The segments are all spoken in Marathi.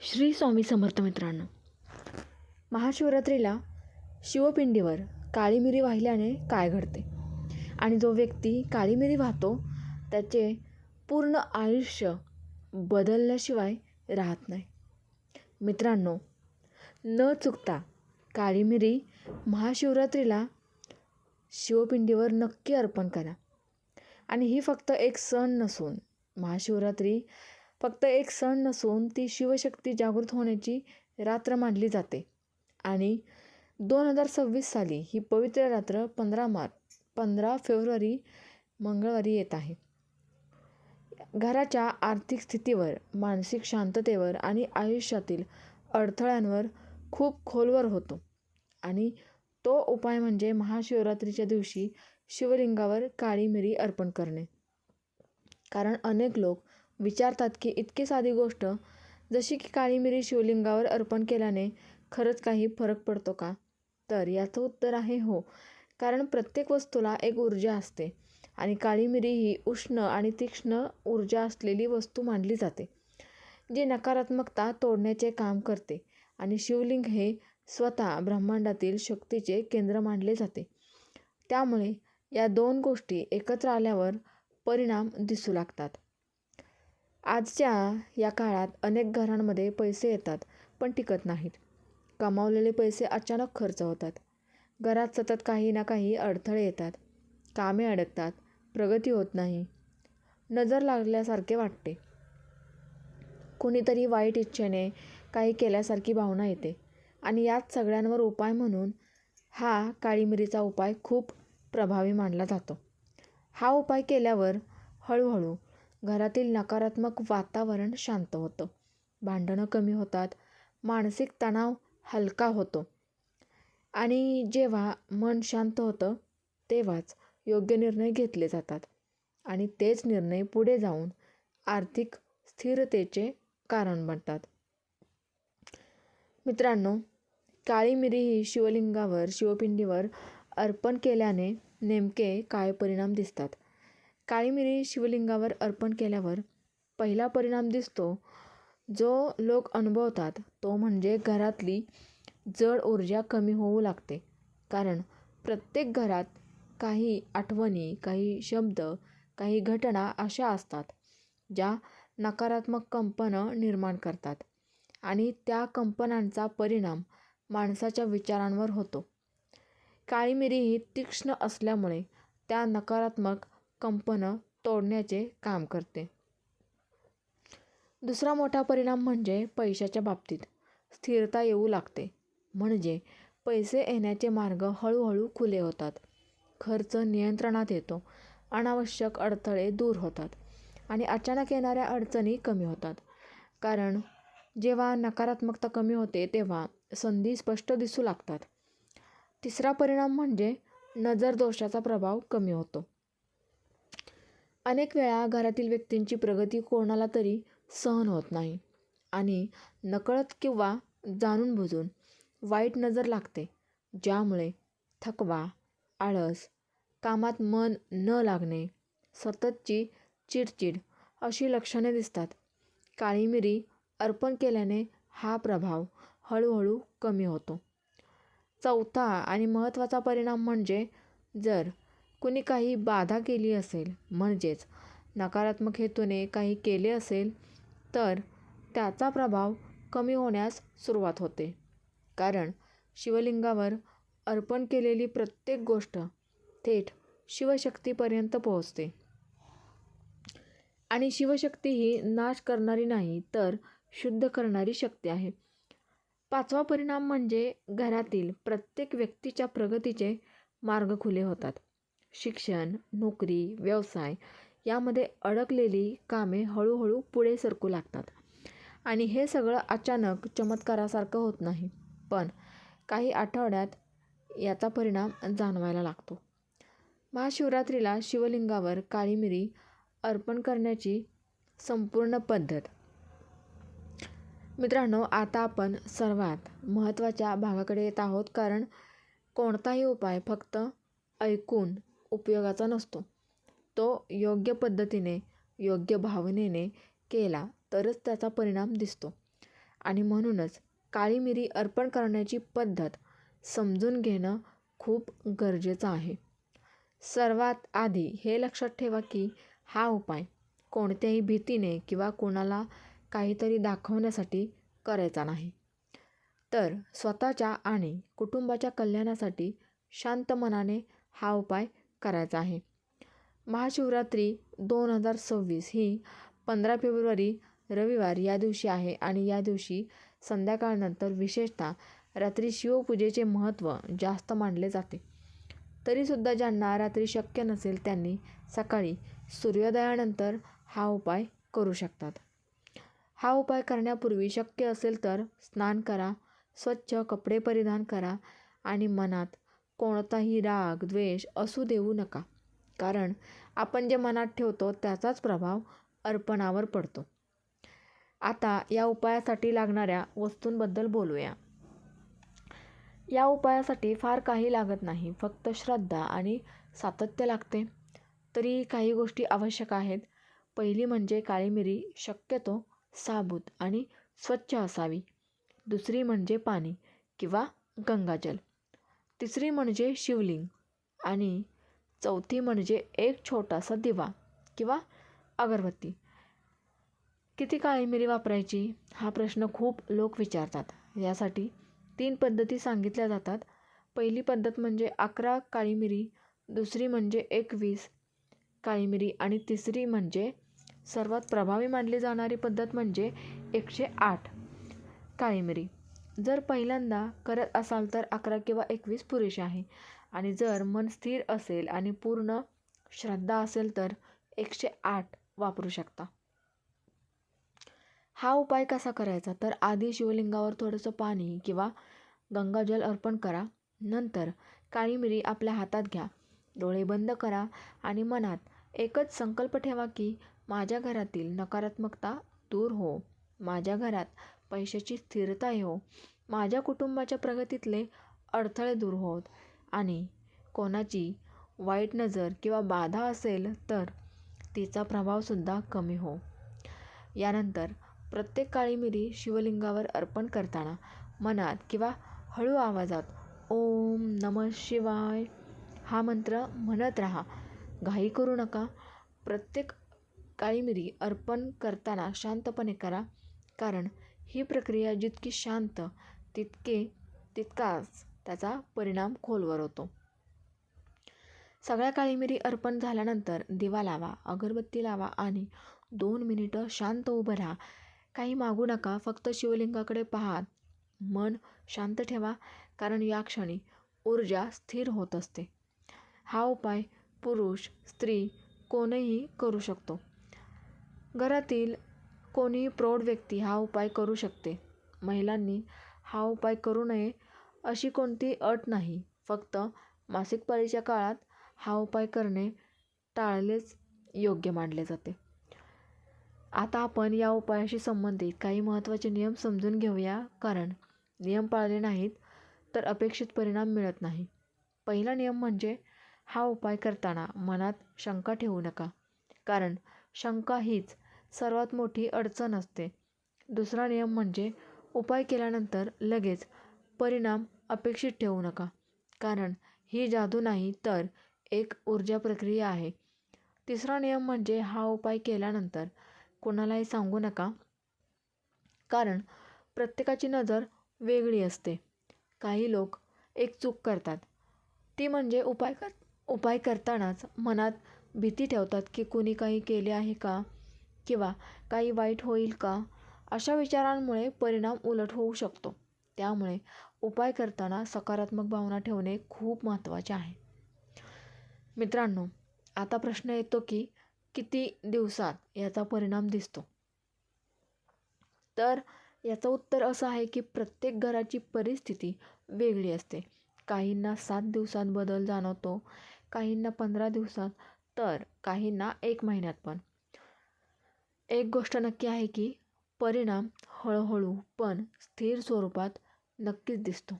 श्री स्वामी समर्थ मित्रांनो, महाशिवरात्रीला शिवपिंडीवर काळी मिरी वाहिल्याने काय घडते आणि जो व्यक्ती काळी मिरी वाहतो त्याचे पूर्ण आयुष्य बदलल्याशिवाय राहत नाही. मित्रांनो, न चुकता काळी मिरी महाशिवरात्रीला शिवपिंडीवर नक्की अर्पण करा. आणि ही फक्त एक सण नसून महाशिवरात्री फक्त एक सण नसून ती शिवशक्ती जागृत होण्याची रात्र मानली जाते. आणि 2026 साली ही पवित्र रात्र 15 फेब्रुवारी मंगळवारी येत आहे. घराच्या आर्थिक स्थितीवर, मानसिक शांततेवर आणि आयुष्यातील अडथळ्यांवर खूप खोलवर होतो. आणि तो उपाय म्हणजे महाशिवरात्रीच्या दिवशी शिवलिंगावर काळी मिरी अर्पण करणे. कारण अनेक लोक विचारतात की इतकी साधी गोष्ट जशी की काळी मिरी शिवलिंगावर अर्पण केल्याने खरंच काही फरक पडतो का? तर याचं उत्तर आहे हो. कारण प्रत्येक वस्तूला एक ऊर्जा असते आणि काळी मिरी ही उष्ण आणि तीक्ष्ण ऊर्जा असलेली वस्तू मानली जाते, जी नकारात्मकता तोडण्याचे काम करते. आणि शिवलिंग हे स्वतः ब्रह्मांडातील शक्तीचे केंद्र मानले जाते. त्यामुळे या दोन गोष्टी एकत्र आल्यावर परिणाम दिसू लागतात. आजच्या या काळात अनेक घरांमध्ये पैसे येतात पण टिकत नाहीत. कमावलेले पैसे अचानक खर्च होतात. घरात सतत काही ना काही अडथळे येतात. कामे अडकतात, प्रगती होत नाही, नजर लागल्यासारखे वाटते. कुणीतरी वाईट इच्छेने काही केल्यासारखी भावना येते. आणि यात सगळ्यांवर उपाय म्हणून हा काळी मिरीचा उपाय खूप प्रभावी मानला जातो. हा उपाय केल्यावर हळूहळू घरातील नकारात्मक वातावरण शांत होतं, भांडणं कमी होतात, मानसिक तणाव हलका होतो. आणि जेव्हा मन शांत होतं तेव्हाच योग्य निर्णय घेतले जातात. आणि तेच निर्णय पुढे जाऊन आर्थिक स्थिरतेचे कारण बनतात. मित्रांनो, काळी मिरी ही शिवपिंडीवर अर्पण केल्याने नेमके काय परिणाम दिसतात? काळी मिरी शिवलिंगावर अर्पण केल्यावर पहिला परिणाम दिसतो जो लोक अनुभवतात तो म्हणजे घरातली जड ऊर्जा कमी होऊ लागते. कारण प्रत्येक घरात काही आठवणी, काही शब्द, काही घटना अशा असतात ज्या नकारात्मक कंपनं निर्माण करतात. आणि त्या कंपनांचा परिणाम माणसाच्या विचारांवर होतो. काळी मिरी ही तीक्ष्ण असल्यामुळे त्या नकारात्मक कंपनं तोडण्याचे काम करते. दुसरा मोठा परिणाम म्हणजे पैशाच्या बाबतीत स्थिरता येऊ लागते. म्हणजे पैसे येण्याचे मार्ग हळूहळू खुले होतात, खर्च नियंत्रणात येतो, अनावश्यक अडथळे दूर होतात आणि अचानक येणाऱ्या अडचणी कमी होतात. कारण जेव्हा नकारात्मकता कमी होते तेव्हा संधी स्पष्ट दिसू लागतात. तिसरा परिणाम म्हणजे नजर दोषाचा प्रभाव कमी होतो. अनेक वेळा घरातील व्यक्तींची प्रगती कोणाला तरी सहन होत नाही आणि नकळत किंवा जाणून-बुजून वाईट नजर लागते, ज्यामुळे थकवा, आळस, कामात मन न लागणे, सततची चिडचिड अशी लक्षणे दिसतात. काळी मिरी अर्पण केल्याने हा प्रभाव हळूहळू कमी होतो. चौथा आणि महत्त्वाचा परिणाम म्हणजे जर कुणी काही बाधा केली असेल, म्हणजेच नकारात्मक हेतूने काही केले असेल, तर त्याचा प्रभाव कमी होण्यास सुरुवात होते. कारण शिवलिंगावर अर्पण केलेली प्रत्येक गोष्ट थेट शिवशक्तीपर्यंत पोहोचते. आणि शिवशक्ती ही नाश करणारी नाही तर शुद्ध करणारी शक्ती आहे. पाचवा परिणाम म्हणजे घरातील प्रत्येक व्यक्तीच्या प्रगतीचे मार्ग खुले होतात. शिक्षण, नोकरी, व्यवसाय यामध्ये अडकलेली कामे हळूहळू पुढे सरकू लागतात. आणि हे सगळं अचानक चमत्कारासारखं होत नाही, पण काही आठवड्यात याचा परिणाम जाणवायला लागतो. महाशिवरात्रीला शिवलिंगावर काळी मिरी अर्पण करण्याची संपूर्ण पद्धत. मित्रांनो, आता आपण सर्वात महत्त्वाच्या भागाकडे येत आहोत. कारण कोणताही उपाय फक्त ऐकून उपयोगाचा नसतो. तो योग्य पद्धतीने, योग्य भावनेने केला तरच त्याचा परिणाम दिसतो. आणि म्हणूनच काळी मिरी अर्पण करण्याची पद्धत समजून घेणं खूप गरजेचं आहे. सर्वात आधी हे लक्षात ठेवा की हा उपाय कोणत्याही भीतीने किंवा कोणाला काहीतरी दाखवण्यासाठी करायचा नाही, तर स्वतःच्या आणि कुटुंबाच्या कल्याणासाठी शांत मनाने हा उपाय करायचा आहे. महाशिवरात्री 2026 ही 15 फेब्रुवारी रविवार या दिवशी आहे आणि या दिवशी संध्याकाळनंतर विशेषतः रात्री शिवपूजेचे महत्त्व जास्त मानले जाते. तरीसुद्धा ज्यांना रात्री शक्य नसेल त्यांनी सकाळी सूर्योदयानंतर हा उपाय करू शकतात. हा उपाय करण्यापूर्वी शक्य असेल तर स्नान करा, स्वच्छ कपडे परिधान करा आणि मनात कोणताही राग, द्वेष असू देऊ नका. कारण आपण जे मनात ठेवतो त्याचाच प्रभाव अर्पणावर पडतो. आता या उपायासाठी लागणाऱ्या वस्तूंबद्दल बोलूया. या उपायासाठी फार काही लागत नाही, फक्त श्रद्धा आणि सातत्य लागते. तरी काही गोष्टी आवश्यक आहेत. पहिली म्हणजे काळी मिरी शक्यतो साबूत आणि स्वच्छ असावी. दुसरी म्हणजे पाणी किंवा गंगाजल. तिसरी म्हणजे शिवलिंग आणि चौथी म्हणजे एक छोटासा दिवा किंवा अगरबत्ती. किती काळी मिरी वापरायची हा प्रश्न खूप लोक विचारतात. यासाठी 3 पद्धती सांगितल्या जातात. पहिली पद्धत म्हणजे 11 काळी मिरी, दुसरी म्हणजे 21 काळी मिरी आणि तिसरी म्हणजे सर्वात प्रभावी मानली जाणारी पद्धत म्हणजे 108 काळी मिरी. जर पहिल्यांदा करत असाल तर 11 किंवा 21 पुरेसे आहे आणि जर मन स्थिर असेल आणि पूर्ण श्रद्धा असेल तर 108 वापरू शकता. हा उपाय कसा करायचा तर आधी शिवलिंगावर थोडंसं पाणी किंवा गंगाजल अर्पण करा. नंतर काळी मिरी आपल्या हातात घ्या, डोळे बंद करा आणि मनात एकच संकल्प ठेवा की माझ्या घरातील नकारात्मकता दूर हो, माझ्या घरात पैशाची स्थिरता येवो, माझ्या कुटुंबाच्या प्रगतीतले अडथळे दूर होत आणि कोणाची वाईट नजर किंवा बाधा असेल तर तिचा प्रभावसुद्धा कमी हो. यानंतर प्रत्येक काळी मिरी शिवलिंगावर अर्पण करताना मनात किंवा हळू आवाजात ओम नमः शिवाय हा मंत्र म्हणत राहा. घाई करू नका. प्रत्येक काळी मिरी अर्पण करताना शांतपणे करा, कारण ही प्रक्रिया जितकी शांत तितकाच त्याचा परिणाम खोलवर होतो. सगळ्या काळी मिरी अर्पण झाल्यानंतर दिवा लावा, अगरबत्ती लावा आणि 2 मिनिटं शांत उभं राहा. काही मागू नका, फक्त शिवलिंगाकडे पाहत मन शांत ठेवा, कारण या क्षणी ऊर्जा स्थिर होत असते. हा उपाय पुरुष, स्त्री कोणीही करू शकतो. घरातील कोणीही प्रौढ व्यक्ती हा उपाय करू शकते. महिलांनी हा उपाय करू नये अशी कोणती अट नाही. फक्त मासिक पाळीच्या काळात हा उपाय करणे टाळलेच योग्य मानले जाते. आता आपण या उपायाशी संबंधित काही महत्त्वाचे नियम समजून घेऊया, कारण नियम पाळले नाहीत तर अपेक्षित परिणाम मिळत नाही. पहिला नियम म्हणजे हा उपाय करताना मनात शंका ठेवू नका, कारण शंका हीच सर्वात मोठी अडचण असते. दुसरा नियम म्हणजे उपाय केल्यानंतर लगेच परिणाम अपेक्षित ठेवू नका, कारण ही जादू नाही तर एक ऊर्जा प्रक्रिया आहे. तिसरा नियम म्हणजे हा उपाय केल्यानंतर कोणालाही सांगू नका, कारण प्रत्येकाची नजर वेगळी असते. काही लोक एक चूक करतात, ती म्हणजे उपाय करतानाच मनात भीती ठेवतात की कुणी काही केले आहे का किंवा काही वाईट होईल का. अशा विचारांमुळे परिणाम उलट होऊ शकतो. त्यामुळे उपाय करताना सकारात्मक भावना ठेवणे खूप महत्त्वाचे आहे. मित्रांनो, आता प्रश्न येतो की किती दिवसात याचा परिणाम दिसतो? तर याचं उत्तर असं आहे की प्रत्येक घराची परिस्थिती वेगळी असते. काहींना 7 दिवसात बदल जाणवतो, काहींना 15 दिवसात, तर काहींना 1 महिन्यात. पण एक गोष्ट नक्की आहे की परिणाम हळूहळू पण स्थिर स्वरूपात नक्कीच दिसतो.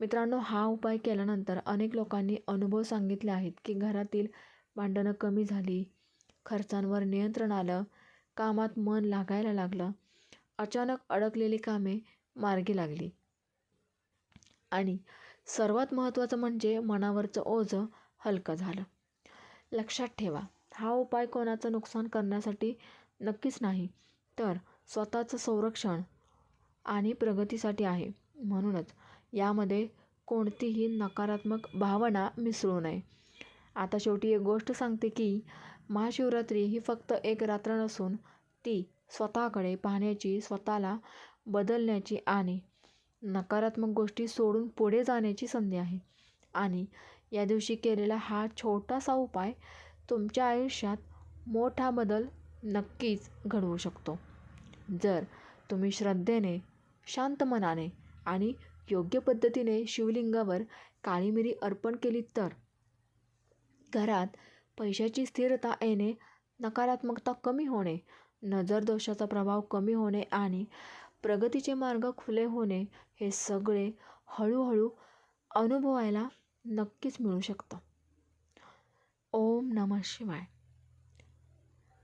मित्रांनो, हा उपाय केल्यानंतर अनेक लोकांनी अनुभव सांगितले आहेत की घरातील भांडणं कमी झाली, खर्चांवर नियंत्रण आलं, कामात मन लागायला लागलं अचानक अडकलेली कामे मार्गी लागली. आणि सर्वात महत्त्वाचं म्हणजे मनावरचं ओझं हलकं झालं. लक्षात ठेवा, हा उपाय कोणाचं नुकसान करण्यासाठी नक्कीच नाही, तर स्वतःचं संरक्षण आणि प्रगतीसाठी आहे. म्हणूनच यामध्ये कोणतीही नकारात्मक भावना मिसळू नये. आता शेवटी एक गोष्ट सांगते की महाशिवरात्री ही फक्त एक रात्र नसून ती स्वतःकडे पाहण्याची, स्वतःला बदलण्याची आणि नकारात्मक गोष्टी सोडून पुढे जाण्याची संधी आहे. आणि या दिवशी केलेला हा छोटासा उपाय तुमच्या आयुष्यात मोठा बदल नक्कीच घडवू शकतो. जर तुम्ही श्रद्धेने, शांत मनाने आणि योग्य पद्धतीने शिवलिंगावर काळी मिरी अर्पण केली तर घरात पैशाची स्थिरता येणे, नकारात्मकता कमी होणे, नजरदोषाचा प्रभाव कमी होणे आणि प्रगतीचे मार्ग खुले होणे हे सगळे हळूहळू अनुभवायला नक्कीच मिळू शकतं. ओम नमः शिवाय.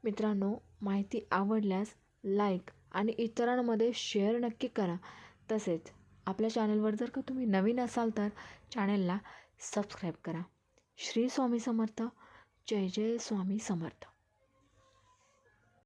मित्रांनो, माहिती आवडल्यास लाईक आणि इतरांमध्ये शेअर नक्की करा. तसेच आपल्या चॅनलवर जर का तुम्ही नवीन असाल तर चॅनलला सबस्क्राईब करा. श्री स्वामी समर्थ. जय जय स्वामी समर्थ.